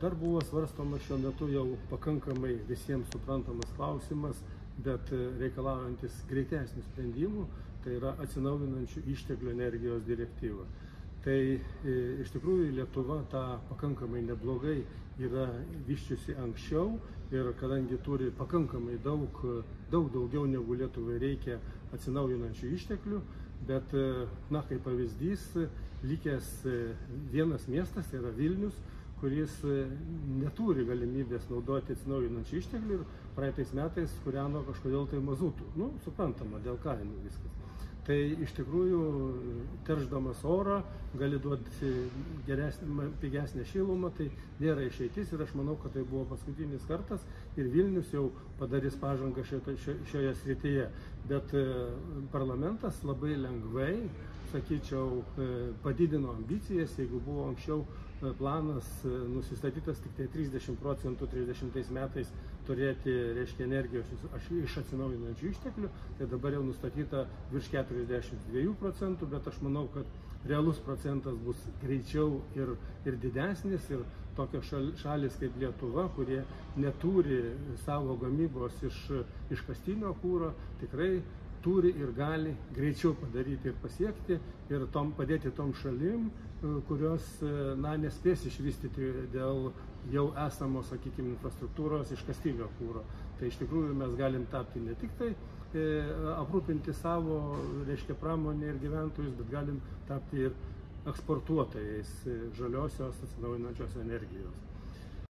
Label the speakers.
Speaker 1: Dar buvo svarstomas šiuo metu jau pakankamai visiems suprantamas klausimas, bet reikalaujantis greitesnių sprendimų, tai yra atsinaujinančių išteklių energijos direktyva. Tai iš tikrųjų Lietuva tą pakankamai neblogai yra vyščiusi anksčiau ir kadangi turi pakankamai daug daugiau negu Lietuvai reikia atsinaujinančių išteklių, bet, kaip pavyzdys, likęs vienas miestas, tai yra Vilnius, kuris neturi galimybės naudoti atsinaujinančių išteklių ir praeitais metais kūreno kažkodėl tai mazutų. Suprantama, dėl kainų viskas. Tai iš tikrųjų, teršdamas orą, gali duoti pigesnę šilumą, tai nėra išeitis ir aš manau, kad tai buvo paskutinis kartas ir Vilnius jau padarys pažangą šioje srityje. Bet parlamentas labai lengvai, sakyčiau, padidino ambicijas, jeigu buvo anksčiau planas nusistatytas tik tai 30% 30 metais turėti, energijos iš atsinaujinančių išteklių, tai dabar jau nustatyta virš 42%, bet aš manau, kad realus procentas bus greičiau ir didesnis ir tokios šalis kaip Lietuva, kurie neturi savo gamybos iš iškastinio kuro, tikrai turi ir gali greičiau padaryti ir pasiekti ir padėti tom šalim, kurios nespės išvystyti dėl jau esamos, sakykime, infrastruktūros iškastinio kuro. Tai iš tikrųjų mes galim tapti ne tik tai aprūpinti savo, pramonę ir gyventojus, bet galim tapti ir eksportuotojais žaliosios atsinaujinančios energijos.